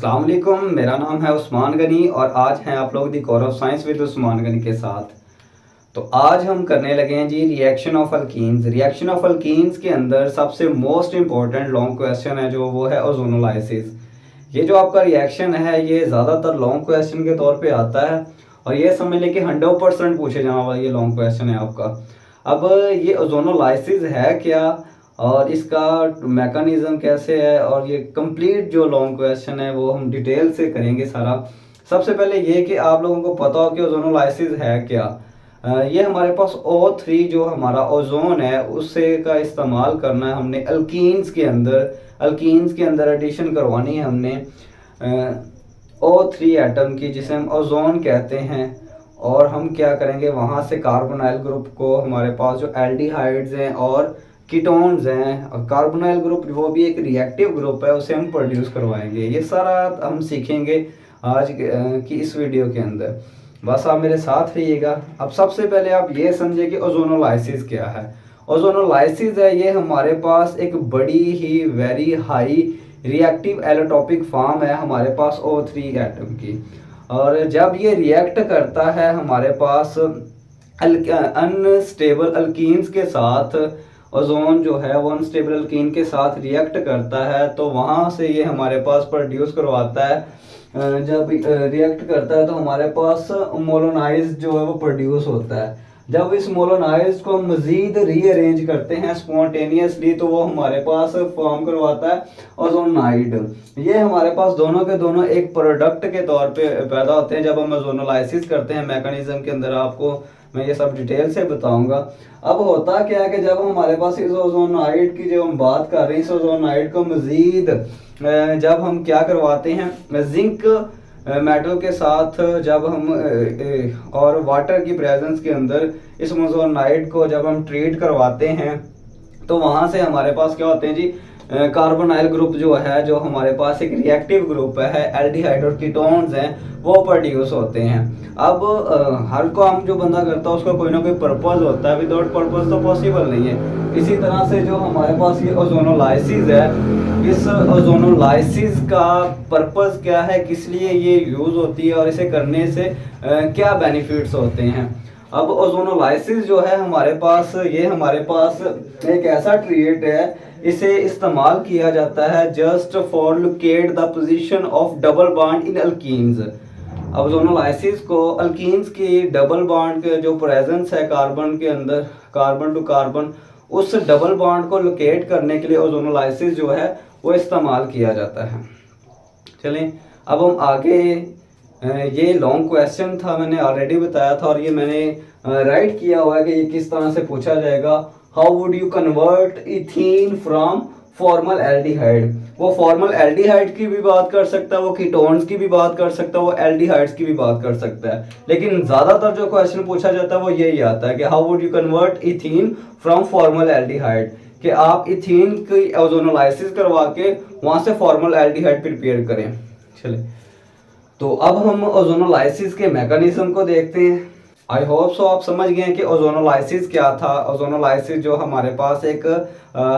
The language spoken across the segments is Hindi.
अस्सलाम वालेकुम, मेरा नाम है उस्मान गनी और आज हैं आप लोग the core of science with Usman Ghani के साथ। तो आज हम करने लगे हैं जी reaction of alkenes. Reaction of alkenes के अंदर सबसे मोस्ट इंपॉर्टेंट लॉन्ग क्वेश्चन है जो वो है ओजोनोलाइसिस। ये जो आपका रिएक्शन है ये ज़्यादातर लॉन्ग क्वेश्चन के तौर पे आता है और ये समझ लें कि 100% पूछे जाने वाला ये लॉन्ग क्वेश्चन है आपका। अब ये ओजोनोलाइसिस है क्या और इसका मैकेनिज्म कैसे है और ये कंप्लीट जो लॉन्ग क्वेश्चन है वो हम डिटेल से करेंगे सारा। सबसे पहले ये कि आप लोगों को पता हो कि ओजोनोलाइसिस है क्या। ये हमारे पास O3 जो हमारा ओजोन है उससे का इस्तेमाल करना है हमने अल्कीन्स के अंदर एडिशन करवानी है हमने O3 एटम की जिसे हम ओजोन कहते हैं। और हम क्या करेंगे वहाँ से कार्बोनाइल ग्रुप को हमारे पास जो एल्डिहाइड्स हैं और कीटोन्स हैं और कार्बोनाइल ग्रुप वो भी एक रिएक्टिव ग्रुप है उसे हम प्रोड्यूस करवाएंगे। ये सारा हम सीखेंगे आज की इस वीडियो के अंदर। बस आप मेरे साथ रहिएगा। अब सबसे पहले आप ये समझे कि ओजोनोलाइसिस क्या है। ओजोनोलाइसिस है ये हमारे पास एक बड़ी ही very high reactive allotropic form है हमारे पास O3 एटम की। और जब ये रिएक्ट करता है हमारे पास अनस्टेबल अल्कीन्स के साथ, ओजोन जो है वो अनस्टेबल अल्कीन के साथ रिएक्ट करता है तो वहाँ से ये हमारे पास प्रोड्यूस करवाता है। जब रिएक्ट करता है तो हमारे पास मोलोनाइज जो है वो प्रोड्यूस होता है। जब इस मोलोनाइज को मज़ीद रीअरेंज करते हैं स्पॉन्टेनियसली तो वो हमारे पास फॉर्म करवाता है ओजोनाइड। ये हमारे पास दोनों के दोनों एक प्रोडक्ट के तौर पे पैदा होते हैं जब हम ओजोनोलाइसिस करते हैं। मैकेनिज्म के अंदर आपको मैं ये सब डिटेल से बताऊंगा। अब होता क्या है कि जब हमारे पास इस ओजोनाइड की जो हम बात कर रहे हैं इस ओजोनाइड को मज़ीद जब हम क्या करवाते हैं जिंक मेटल के साथ जब हम और वाटर की प्रेजेंस के अंदर इस ओजोनाइड को जब हम ट्रीट करवाते हैं तो वहाँ से हमारे पास क्या होते हैं जी कार्बोनाइल ग्रुप जो है जो हमारे पास एक रिएक्टिव ग्रुप है एल्डिहाइड और कीटोन्स हैं वो प्रोड्यूस होते हैं। अब हर काम जो बंदा करता है उसका कोई ना कोई पर्पस होता है, विदाउट पर्पस तो पॉसिबल नहीं है। इसी तरह से जो हमारे पास ये ओजोनोलाइसिस है इस ओजोनोलाइसिस का पर्पस क्या है, किस लिए ये यूज़ होती है और इसे करने से क्या बेनिफिट्स होते हैं। अब ओजोनोलाइसिस जो है हमारे पास ये हमारे पास एक ऐसा ट्रीट है इसे इस्तेमाल किया जाता है just for locate the position of double bond in alkenes. अब ओजोनोलाइसिस को अल्कीन्स की डबल बॉन्ड के जो प्रेजेंस है कार्बन के अंदर, कार्बन टू कार्बन, उस डबल बॉन्ड को लोकेट करने के लिए ओजोनोलाइसिस जो है वो इस्तेमाल किया जाता है। चलें अब हम आगे ये लॉन्ग क्वेश्चन था मैंने ऑलरेडी बताया था और ये मैंने राइट किया हुआ है कि ये किस तरह से पूछा जाएगा। How would you convert ethene from formal aldehyde. वो फॉर्मल एल्डिहाइड की भी बात कर सकता है, वो कीटोन्स की भी बात कर सकता है, वो एल्डिहाइड्स की भी बात कर सकता है। लेकिन ज़्यादातर जो क्वेश्चन पूछा जाता है वो यही आता है कि how would you convert ethene from formal aldehyde, कि आप इथीन की ओजोनोलाइसिस करवा के वहाँ से फॉर्मल एल्डिहाइड प्रिपेयर करें। चले तो अब हम ओजोनोलाइसिस के मैकेनिज्म को देखते हैं। आई होप सो आप समझ गए कि ओजोनोलाइसिस क्या था। ओजोनोलाइसिस जो हमारे पास एक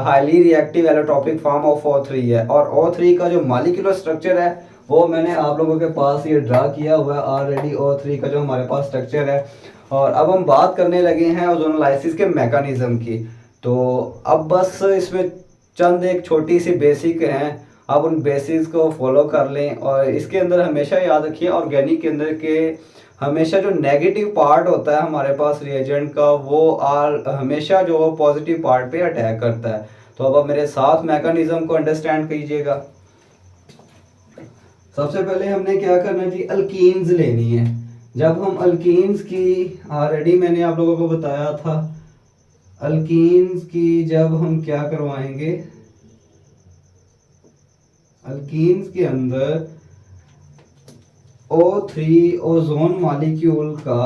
highly reactive allotropic form of O3 है और O3 का जो मॉलिक्यूलर स्ट्रक्चर है वो मैंने आप लोगों के पास ये ड्रा किया हुआ है ऑलरेडी। O3 का जो हमारे पास स्ट्रक्चर है और अब हम बात करने लगे हैं ओजोनोलाइसिस के मैकेनिज्म की। तो अब बस इसमें चंद एक छोटी सी बेसिक हैं, आप उन बेसिक्स को फॉलो कर लें। और इसके अंदर हमेशा याद रखिए ऑर्गेनिक के अंदर के हमेशा जो नेगेटिव पार्ट होता है हमारे पास रिएजेंट का वो हमेशा जो पॉजिटिव पार्ट पे अटैक करता है। तो अब आप मेरे साथ मैकेनिज्म को अंडरस्टैंड कीजिएगा। सबसे पहले हमने क्या करना है जी, अल्कीन्स लेनी है। जब हम अल्कीन्स की ऑलरेडी मैंने आप लोगों को बताया था, अल्कीन्स की जब हम क्या करवाएंगे अल्कीन्स के अंदर O3 ओजोन मॉलिक्यूल का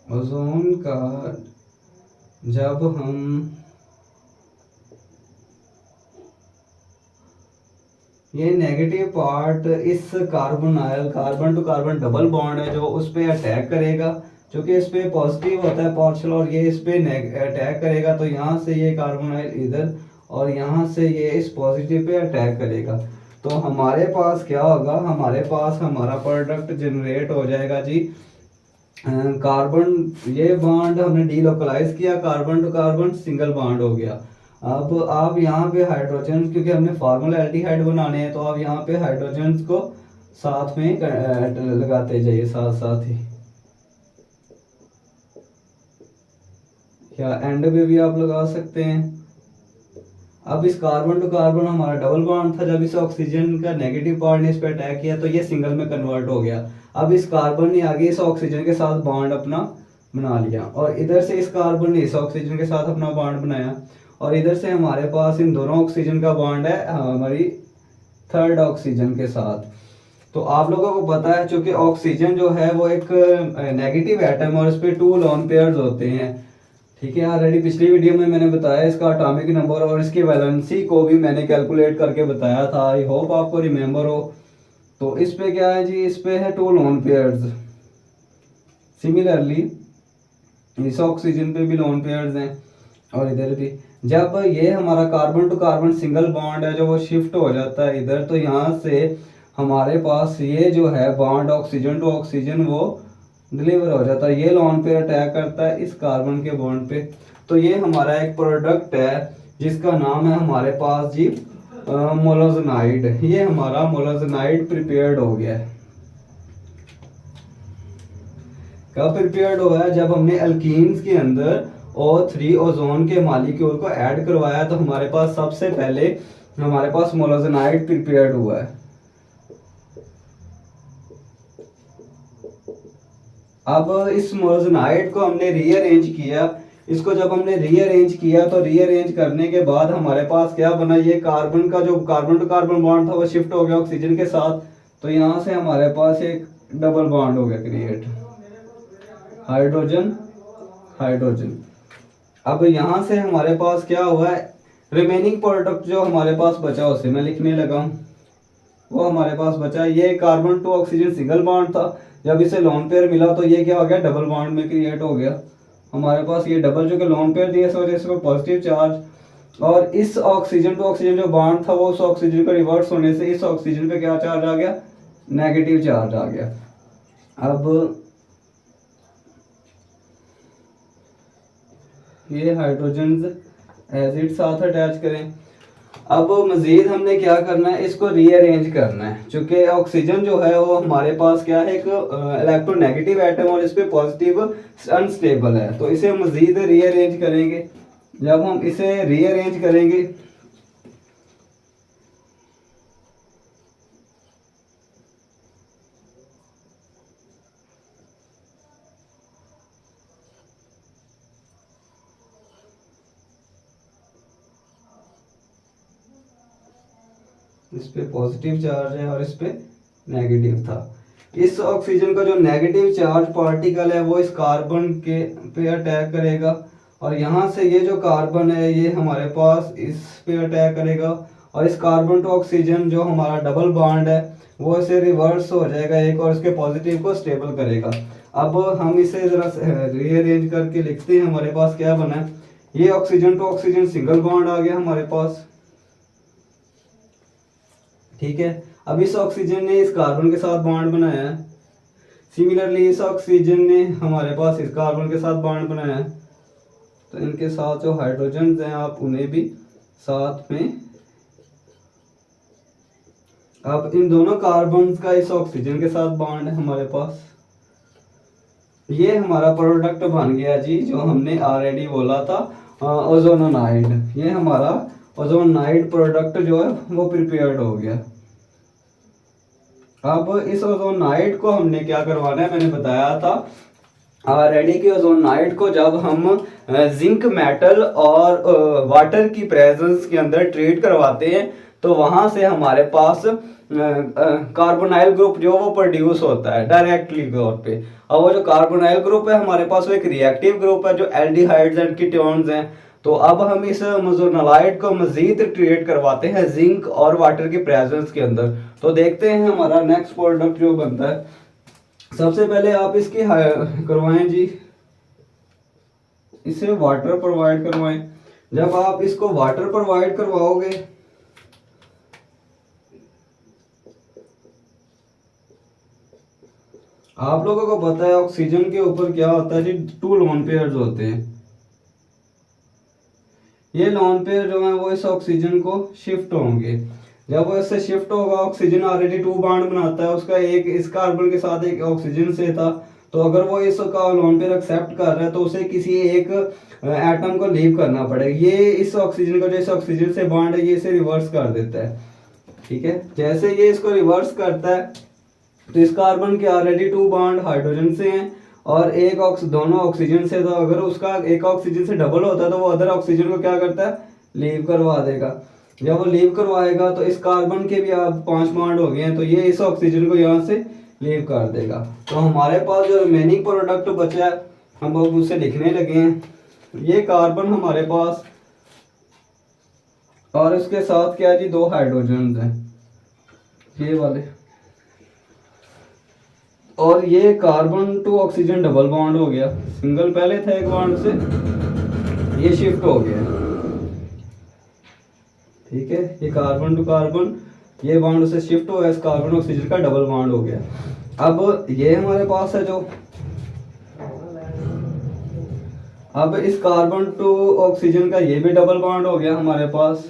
ओजोन का जब हम ये नेगेटिव पार्ट इस carbon to carbon double bond है जो उस पर अटैक करेगा, क्योंकि इस पे पॉजिटिव होता है पार्शियल और ये इस पे अटैक करेगा, तो यहाँ से ये कार्बोनाइल इधर और यहाँ से ये इस पॉजिटिव पे अटैक करेगा। तो हमारे पास क्या होगा, हमारे पास हमारा प्रोडक्ट जनरेट हो जाएगा जी। कार्बन ये बॉन्ड हमने डीलोकलाइज किया, carbon to carbon single bond हो गया। अब आप यहाँ पे हाइड्रोजन, क्योंकि हमने फार्मूला एल्डिहाइड बनाने हैं, तो आप यहाँ पे हाइड्रोजन को साथ में लगाते जाइए साथ साथ ही, या एंड में भी आप लगा सकते हैं। अब इस कार्बन टू कार्बन हमारा डबल बॉन्ड था, जब इस ऑक्सीजन का नेगेटिव पार्ट ने इस पर अटैक किया तो ये सिंगल में कन्वर्ट हो गया। अब इस कार्बन ने आगे इस ऑक्सीजन के साथ बॉन्ड अपना बना लिया, और इधर से इस कार्बन ने इस ऑक्सीजन के साथ अपना बॉन्ड बनाया, और इधर से हमारे पास इन दोनों ऑक्सीजन का बॉन्ड है हमारी थर्ड ऑक्सीजन के साथ। तो आप लोगों को पता है चूंकि ऑक्सीजन जो है वो एक नेगेटिव एटम और इस पे 2 लोन पेयर्स होते हैं। ठीक है, ऑलरेडी पिछली वीडियो में मैंने बताया इसका एटॉमिक नंबर और इसकी वैलेंसी को भी मैंने कैलकुलेट करके बताया था, आई होप आपको रिमेंबर हो। तो इस पे क्या है जी, इस पे है 2 लोन पेयर्स। सिमिलरली इस ऑक्सीजन पे भी लोन पेयर्स हैं, और इधर भी जब ये हमारा carbon to carbon single bond है जो वो शिफ्ट हो जाता है इधर, तो यहाँ से हमारे पास ये जो है बॉन्ड ऑक्सीजन टू ऑक्सीजन वो डिलीवर हो जाता है, ये लोन पे अटैक करता है इस कार्बन के बॉन्ड पे। तो ये हमारा एक प्रोडक्ट है जिसका नाम है हमारे पास जी मोलाजनाइड। ये हमारा मोलाजनाइड प्रिपेयर्ड हो गया है। कब प्रिपेयर्ड हुआ है, जब हमने अल्कीन्स के अंदर O3 ओजोन के मॉलिक्यूल को ऐड करवाया, तो हमारे पास सबसे पहले हमारे पास मोलाजनाइड प्रिपेयर्ड हुआ है। अब इस मोलाजनाइड को हमने रीअरेंज किया, इसको जब हमने रीअरेंज किया तो रीअरेंज करने के बाद हमारे पास क्या बना, ये कार्बन का जो कार्बन टू कार्बन बॉन्ड था वो शिफ्ट हो गया ऑक्सीजन के साथ, तो यहाँ से हमारे पास एक डबल बॉन्ड हो गया क्रिएट, हाइड्रोजन हाइड्रोजन। अब यहाँ से हमारे पास क्या हुआ है, रिमेनिंग प्रोडक्ट जो हमारे पास बचा उसे मैं लिखने लगा हूँ। वो हमारे पास बचा, ये carbon to oxygen single bond था, जब इसे लोन पेयर मिला तो ये क्या हो गया, डबल बॉन्ड में क्रिएट हो गया हमारे पास। ये डबल जो कि लोन पेयर दिए, इस वजह से पॉजिटिव चार्ज, और इस ऑक्सीजन टू ऑक्सीजन जो बॉन्ड था वो उस ऑक्सीजन का रिवर्स होने से इस ऑक्सीजन पे क्या चार्ज आ गया, नेगेटिव चार्ज आ गया। अब ये हाइड्रोजन एज इट साथ अटैच करें। अब मजीद हमने क्या करना है, इसको रीअरेंज करना है, क्योंकि ऑक्सीजन जो है वो हमारे पास क्या है, एक इलेक्ट्रोनेगेटिव एटम और इस पे पॉजिटिव अनस्टेबल है, तो इसे मजीद रीअरेंज करेंगे। जब हम इसे रीअरेंज करेंगे इस पे पॉजिटिव चार्ज है और इस पे नेगेटिव था। इस ऑक्सीजन का जो नेगेटिव चार्ज पार्टिकल है वो इस कार्बन के पे अटैक करेगा, और यहाँ से ये जो कार्बन है ये हमारे पास इस पे अटैक करेगा, और इस कार्बन टू ऑक्सीजन जो हमारा डबल बॉन्ड है वो इसे रिवर्स हो जाएगा एक, और इसके पॉजिटिव को स्टेबल करेगा। अब हम इसे जरा रीअरेंज करके लिखते हैं, हमारे पास क्या बना है, ये oxygen to oxygen single bond आ गया हमारे पास। ठीक है, अब इस ऑक्सीजन ने इस कार्बन के साथ बॉन्ड बनाया है, सिमिलरली इस ऑक्सीजन ने हमारे पास इस कार्बन के साथ बॉन्ड बनाया है, तो इनके साथ जो हाइड्रोजन हैं आप उन्हें भी साथ में, अब इन दोनों कार्बन का इस ऑक्सीजन के साथ बॉन्ड है हमारे पास। ये हमारा प्रोडक्ट बन गया जी, जो हमने ऑलरेडी बोला था ओजोनाइड। ये हमारा ओजोनाइड प्रोडक्ट जो है वो प्रिपेयर्ड हो गया। अब इस ओजोनाइड को हमने क्या करवाना है, मैंने बताया था ऑलरेडी कि ओजोनाइड को जब हम जिंक मेटल और वाटर की प्रेजेंस के अंदर ट्रीट करवाते हैं तो वहां से हमारे पास कार्बोनाइल ग्रुप जो वो प्रोड्यूस होता है डायरेक्टली तौर पे। अब वो जो कार्बोनाइल ग्रुप है हमारे पास वो एक रिएक्टिव ग्रुप है, जो एल्डिहाइड्स एंड कीटोन्स हैं तो अब हम इस मजोनालाइट को मजीद ट्रीट करवाते हैं जिंक और वाटर की प्रेजेंस के अंदर। तो देखते हैं हमारा नेक्स्ट प्रोडक्ट जो बनता है। सबसे पहले आप इसकी करवाएं जी, इसे वाटर प्रोवाइड करवाएं। जब आप इसको वाटर प्रोवाइड करवाओगे आप लोगों को पता है ऑक्सीजन के ऊपर क्या होता है जी, 2 लोन पेयर्स होते हैं। ये लोन पेयर जो है वो इस ऑक्सीजन को शिफ्ट होंगे। जब वो इससे शिफ्ट होगा, ऑक्सीजन ऑलरेडी 2 बॉन्ड बनाता है, उसका एक इस कार्बन के साथ एक ऑक्सीजन से था, तो अगर वो इसका लोन पेयर एक्सेप्ट कर रहा है तो उसे किसी एक एटम को लीव करना पड़ेगा। ये इस ऑक्सीजन को जो इस ऑक्सीजन से बॉन्ड है ये इसे रिवर्स कर देता है। ठीक है, जैसे ये इसको रिवर्स करता है तो इस कार्बन के ऑलरेडी 2 बॉन्ड हाइड्रोजन से हैं और एक दोनों ऑक्सीजन से, तो अगर उसका एक ऑक्सीजन से डबल होता है तो वो अदर ऑक्सीजन को क्या करता है, लीव करवा देगा। जब वो लीव करवाएगा तो इस कार्बन के भी अब 5 बॉन्ड हो गए हैं, तो ये इस ऑक्सीजन को यहाँ से लीव कर देगा। तो हमारे पास जो रिमेनिंग प्रोडक्ट बचा है हम अब उसे लिखने लगे हैं। ये कार्बन हमारे पास और इसके साथ क्या है जी, 2 हाइड्रोजन हैं ये वाले, और ये carbon to oxygen double bond हो गया। सिंगल पहले था एक बॉन्ड से, ये शिफ्ट हो गया। ठीक है, ये कार्बन टू कार्बन ये बॉन्ड से शिफ्ट हो गया, इस कार्बन ऑक्सीजन का डबल बॉन्ड हो गया। अब ये हमारे पास है जो, अब इस कार्बन टू ऑक्सीजन का ये भी डबल बॉन्ड हो गया हमारे पास,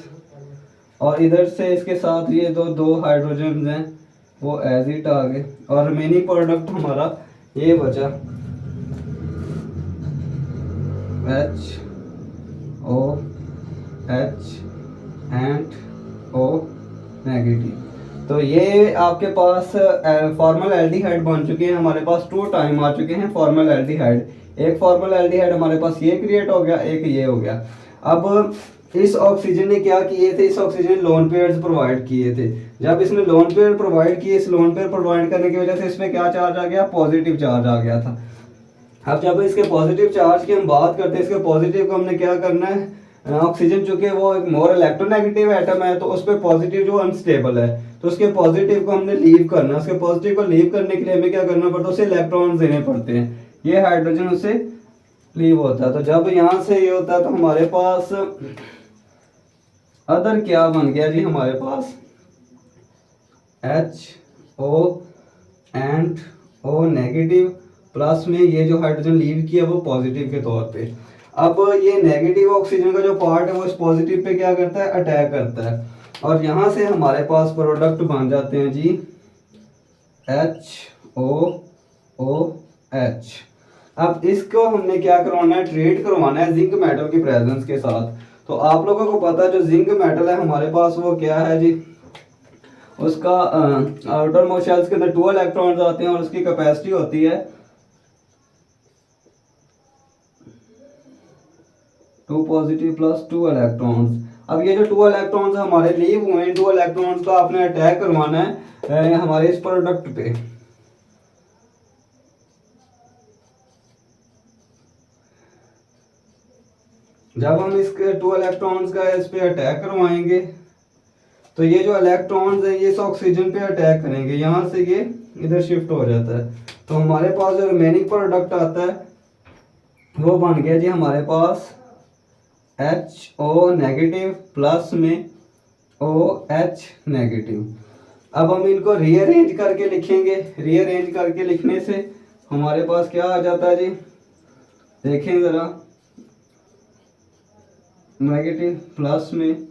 और इधर से इसके साथ ये दो हाइड्रोजन हैं वो एज इट आ गए, और रिमेनिंग प्रोडक्ट हमारा ये बचा HOH एंड O नेगेटिव। तो ये आपके पास फॉर्मल एल्डिहाइड बन चुके हैं। हमारे पास 2 टाइम आ चुके हैं फॉर्मल एल्डिहाइड। एक फॉर्मल एल्डिहाइड हमारे पास ये क्रिएट हो गया, एक ये हो गया। अब इस ऑक्सीजन ने क्या किए थे, इस ऑक्सीजन ने लोन पेयर्स प्रोवाइड किए थे। जब इसने लोन पेयर प्रोवाइड किए, इस लोन पेयर प्रोवाइड करने की वजह से इसमें क्या चार्ज आ गया, पॉजिटिव चार्ज आ गया था। अब जब इसके पॉजिटिव चार्ज की हम बात करते हैं, इसके पॉजिटिव को हमने क्या करना है, ऑक्सीजन चूंकि वो एक मोर इलेक्ट्रोनेगेटिव एटम है तो उस पर पॉजिटिव जो अनस्टेबल है तो उसके पॉजिटिव को हमने लीव करना है। उसके पॉजिटिव को लीव करने के लिए हमें क्या करना पड़ता है, उसे इलेक्ट्रॉन देने पड़ते हैं। ये हाइड्रोजन उसे लीव होता है। तो जब यहाँ से ये होता है तो हमारे पास अदर क्या बन गया जी, हमारे पास HO and O negative plus में ये जो हाइड्रोजन लीव किया वो पॉजिटिव के तौर पे। अब ये नेगेटिव ऑक्सीजन का जो पार्ट है वो इस पॉजिटिव पे क्या करता है, अटैक करता है, और यहाँ से हमारे पास प्रोडक्ट बन जाते हैं जी HOOH। अब इसको हमने क्या करवाना है, ट्रीट करवाना है जिंक मेटल की प्रेजेंस के साथ। तो आप लोगों को पता है जो जिंक मेटल है हमारे पास वो क्या है जी, उसका आउटर मोस्ट शेल्स के अंदर 2 इलेक्ट्रॉन्स आते हैं और उसकी कैपेसिटी होती है 2 पॉजिटिव प्लस 2 इलेक्ट्रॉन्स। अब ये जो 2 इलेक्ट्रॉन्स हमारे लीव हुए हैं, 2 इलेक्ट्रॉन्स का आपने अटैक करवाना है हमारे इस प्रोडक्ट पे। जब हम इसके 2 इलेक्ट्रॉन्स का इस पे अटैक करवाएंगे तो ये जो इलेक्ट्रॉन्स है ये इस ऑक्सीजन पे अटैक करेंगे, यहाँ से ये इधर शिफ्ट हो जाता है। तो हमारे पास जो रिमेनिंग प्रोडक्ट आता है वो बन गया जी हमारे पास HO नेगेटिव प्लस में OH नेगेटिव। अब हम इनको रीअरेंज करके लिखेंगे। रीअरेंज करके लिखने से हमारे पास क्या आ जाता है जी, देखें ज़रा, नेगेटिव प्लस में।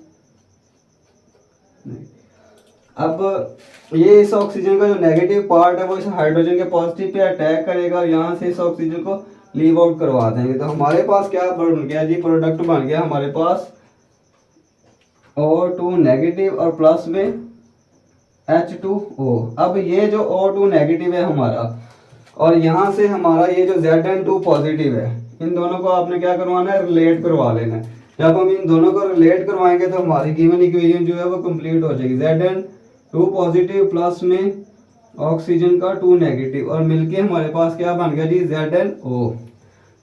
अब ये इस ऑक्सीजन का जो नेगेटिव पार्ट है वो इस हाइड्रोजन के पॉजिटिव पे अटैक करेगा और यहाँ से इस ऑक्सीजन को लीव आउट करवा देंगे। तो हमारे पास क्या बन गया जी, प्रोडक्ट बन गया हमारे पास O2 नेगेटिव और प्लस में H2O। अब ये जो O2 नेगेटिव है हमारा और यहाँ से हमारा ये जो Zn2 पॉजिटिव है, इन दोनों को आपने क्या करवाना है, रिलेट करवा लेना है। जब हम इन दोनों को रिलेट करवाएंगे तो हमारी गिवन इक्वेशन जो है वो कंप्लीट हो जाएगी। Zn2 पॉजिटिव प्लस में ऑक्सीजन का 2 नेगेटिव और मिलके हमारे पास क्या बन गया जी, ZnO।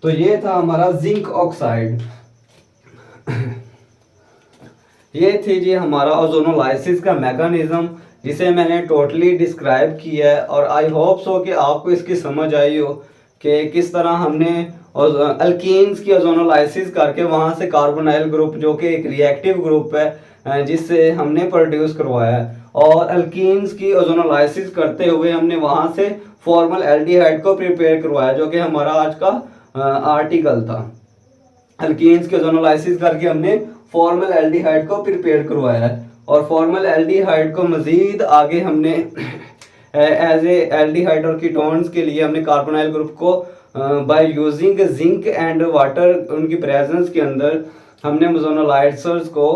तो ये था हमारा जिंक ऑक्साइड। ये थी जी हमारा ओजोनोलाइसिस का मैकेनिज्म, जिसे मैंने टोटली डिस्क्राइब किया है। और आई होप सो कि आपको इसकी समझ आई हो कि किस तरह हमने अल्कीन्स की ओजोनोलाइसिस करके वहाँ से कार्बोनाइल ग्रुप, जो कि एक रिएक्टिव ग्रुप है, जिससे हमने प्रोड्यूस करवाया है। और अल्कीन्स की ओजोनोलाइसिस करते हुए हमने वहाँ से फॉर्मल एल्डिहाइड को प्रिपेयर करवाया, जो कि हमारा आज का आर्टिकल था। अल्कीन्स की ओजोनोलाइसिस करके हमने फॉर्मल एल्डिहाइड को प्रिपेयर करवाया है। और फॉर्मल एल्डिहाइड को मज़ीद आगे हमने एज ए एल्डिहाइड और कीटोन्स के लिए हमने कार्बोनाइल ग्रुप को by using zinc and water, उनकी प्रेजेंस के अंदर हमने ओजोनोलाइजर्स को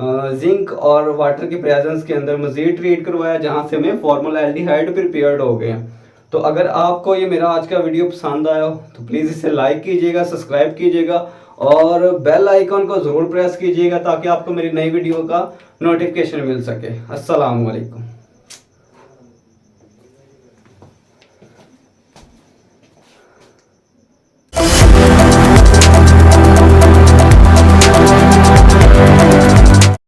जिंक और वाटर की प्रेजेंस के अंदर मज़ीद ट्रीट करवाया, जहाँ से हमें फॉर्मल एल्डिहाइड प्रिपेयर्ड हो गए। तो अगर आपको ये मेरा आज का वीडियो पसंद आया हो तो प्लीज़ इसे लाइक कीजिएगा, सब्सक्राइब कीजिएगा और बेल आइकन को ज़रूर प्रेस कीजिएगा, ताकि आपको मेरी नई वीडियो का नोटिफिकेशन मिल सके। अस्सलाम वालेकुम।